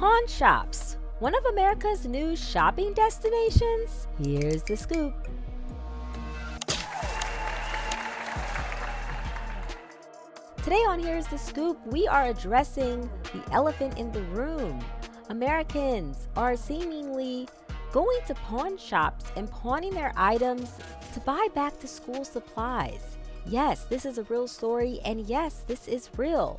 Pawn shops, one of America's new shopping destinations? Here's the scoop. Today on Here's the Scoop, we are addressing the elephant in the room. Americans are seemingly going to pawn shops and pawning their items to buy back to school supplies. Yes, this is a real story, and yes, this is real.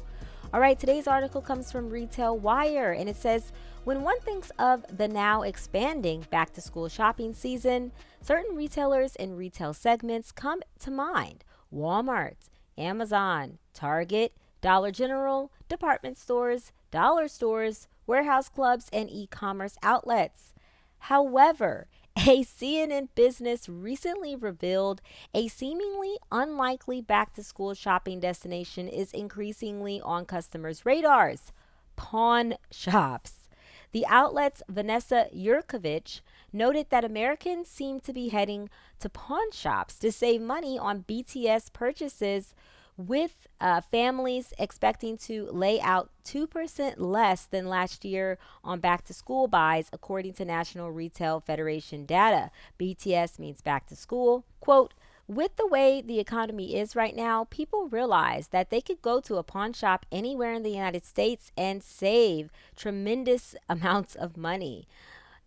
All right, today's article comes from Retail Wire, and it says, when one thinks of the now expanding back to school shopping season, certain retailers and retail segments come to mind. Walmart, Amazon, Target, Dollar General, department stores, dollar stores, warehouse clubs, and e-commerce outlets. However, a CNN business recently revealed a seemingly unlikely back-to-school shopping destination is increasingly on customers' radars: pawn shops. The outlet's Vanessa Yurkovich noted that Americans seem to be heading to pawn shops to save money on BTS purchases, with families expecting to lay out 2% less than last year on back to school buys, according to National Retail Federation data. BTS means back to school. Quote, with the way the economy is right now, people realize that they could go to a pawn shop anywhere in the United States and save tremendous amounts of money.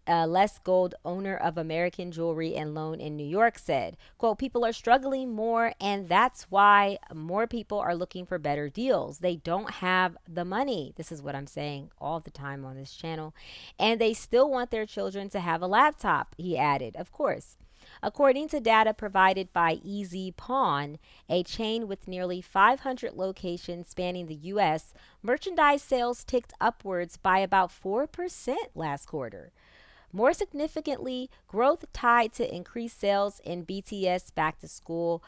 Les Gold, owner of American Jewelry and Loan in New York, said, quote, people are struggling more, and that's why more people are looking for better deals. They don't have the money. This is what I'm saying all the time on this channel. And they still want their children to have a laptop, he added, of course. According to data provided by Easy Pawn, a chain with nearly 500 locations spanning the U.S., merchandise sales ticked upwards by about 4% last quarter. More significantly, growth tied to increased sales in BTS back to school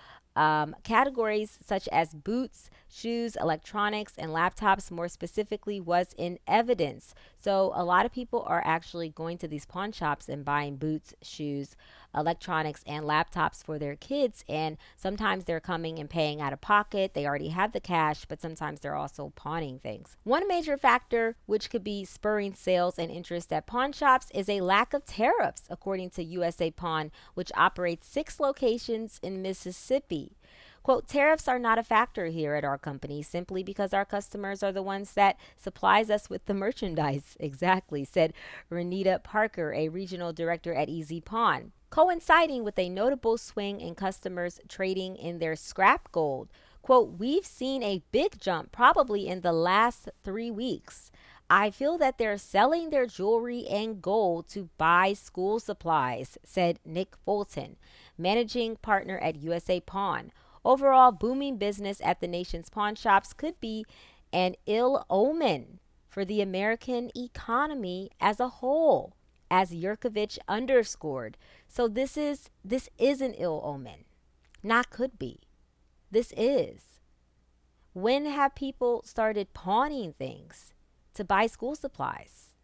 categories such as boots, shoes, electronics, and laptops more specifically was in evidence. So a lot of people are actually going to these pawn shops and buying boots, shoes, electronics, and laptops for their kids. And sometimes they're coming and paying out of pocket. They already have the cash, but sometimes they're also pawning things. One major factor which could be spurring sales and interest at pawn shops is a lack of tariffs, according to USA Pawn, which operates 6 locations in Mississippi. Quote, tariffs are not a factor here at our company simply because our customers are the ones that supplies us with the merchandise. Exactly, said Renita Parker, a regional director at Easy Pawn, coinciding with a notable swing in customers trading in their scrap gold. Quote, we've seen a big jump probably in the last 3 weeks. I feel that they're selling their jewelry and gold to buy school supplies, said Nick Fulton, managing partner at USA Pawn. Overall, booming business at the nation's pawn shops could be an ill omen for the American economy as a whole, as Yurkovich underscored. So this is an ill omen. Not could be. This is. When have people started pawning things to buy school supplies?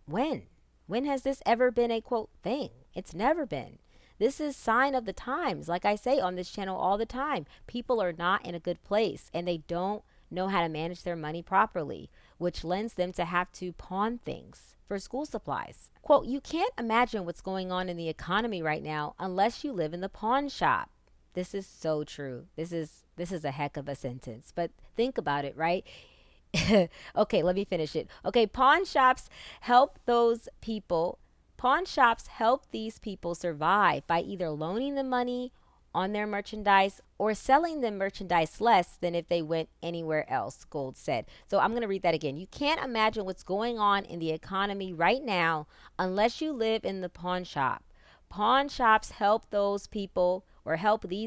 When? When has this ever been a, quote, thing? It's never been. This is sign of the times. Like I say on this channel all the time, people are not in a good place and they don't know how to manage their money properly, which lends them to have to pawn things for school supplies. Quote, you can't imagine what's going on in the economy right now unless you live in the pawn shop. This is so true. This is a heck of a sentence, but think about it, right? Okay, let me finish it. Okay, pawn shops help these people survive by either loaning them money on their merchandise or selling them merchandise less than if they went anywhere else, Gold said. So I'm going to read that again. You can't imagine what's going on in the economy right now unless you live in the pawn shop. Pawn shops help these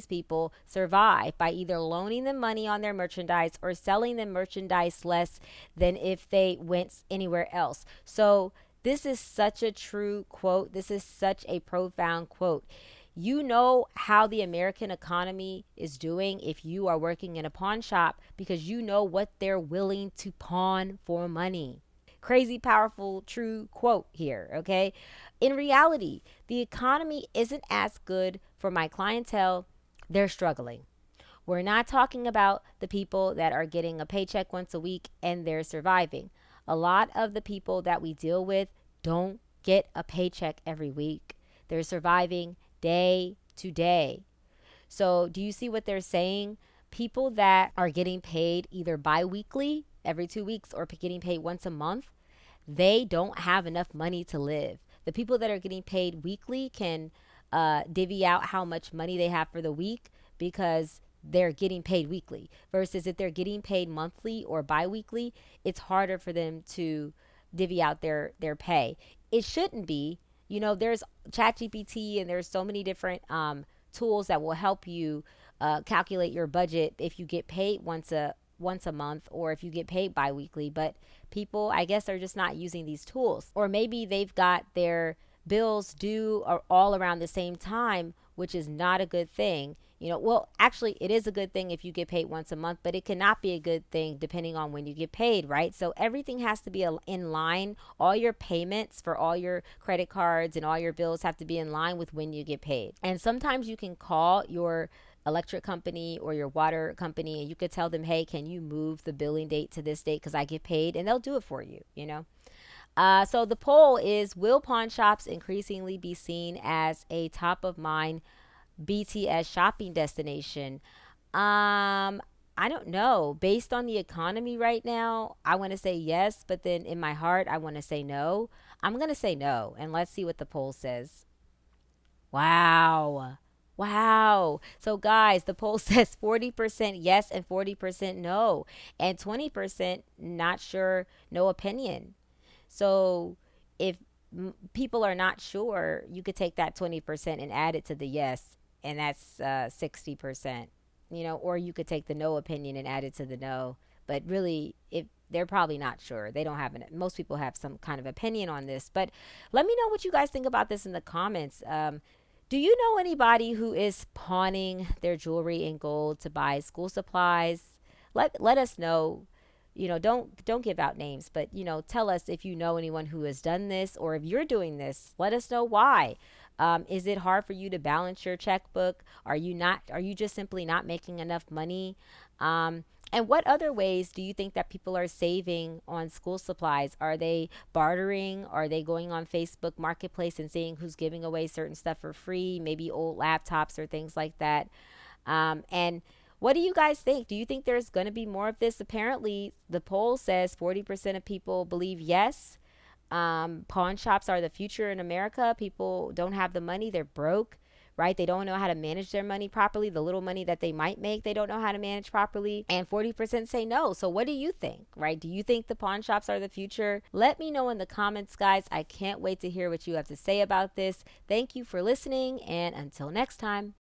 people survive by either loaning them money on their merchandise or selling them merchandise less than if they went anywhere else. So this is such a true quote. This is such a profound quote. You know how the American economy is doing if you are working in a pawn shop because you know what they're willing to pawn for money. Crazy, powerful, true quote here, okay? In reality, the economy isn't as good for my clientele. They're struggling. We're not talking about the people that are getting a paycheck once a week and they're surviving. A lot of the people that we deal with don't get a paycheck every week. They're surviving day to day. So, do you see what they're saying? People that are getting paid either bi weekly, every 2 weeks, or getting paid once a month, they don't have enough money to live. The people that are getting paid weekly can divvy out how much money they have for the week because they're getting paid weekly. Versus if they're getting paid monthly or bi weekly, it's harder for them to divvy out their pay. It shouldn't be. There's ChatGPT and there's so many different tools that will help you calculate your budget if you get paid once a month or if you get paid biweekly. But people, I guess, are just not using these tools. Or maybe they've got their bills due all around the same time, which is not a good thing. Well, actually, it is a good thing if you get paid once a month, but it cannot be a good thing depending on when you get paid, right? So everything has to be in line. All your payments for all your credit cards and all your bills have to be in line with when you get paid. And sometimes you can call your electric company or your water company and you could tell them, hey, can you move the billing date to this date because I get paid? And they'll do it for you. So the poll is, will pawn shops increasingly be seen as a top of mind BTS shopping destination? I don't know. Based on the economy right now, I want to say yes, but then in my heart, I want to say no. I'm going to say no, and let's see what the poll says. Wow. Wow. So, guys, the poll says 40% yes and 40% no, and 20% not sure, no opinion. So, if people are not sure, you could take that 20% and add it to the yes, and that's 60%. Or you could take the no opinion and add it to the no. But really, if they're probably not sure, they don't have most people have some kind of opinion on this. But let me know what you guys think about this in the comments. Do you know anybody who is pawning their jewelry and gold to buy school supplies? Let us know. Don't give out names, but tell us if you know anyone who has done this, or if you're doing this. Let us know why. Is it hard for you to balance your checkbook? Are you just simply not making enough money? And what other ways do you think that people are saving on school supplies? Are they bartering? Are they going on Facebook Marketplace and seeing who's giving away certain stuff for free, maybe old laptops or things like that? And what do you guys think? Do you think there's going to be more of this? Apparently, the poll says 40% of people believe yes. Pawn shops are the future in America. People don't have the money, they're broke, right? They don't know how to manage their money properly. The little money that they might make, they don't know how to manage properly. And 40% say no. So what do you think, right? Do you think the pawn shops are the future? Let me know in the comments, guys. I can't wait to hear what you have to say about this. Thank you for listening, and until next time.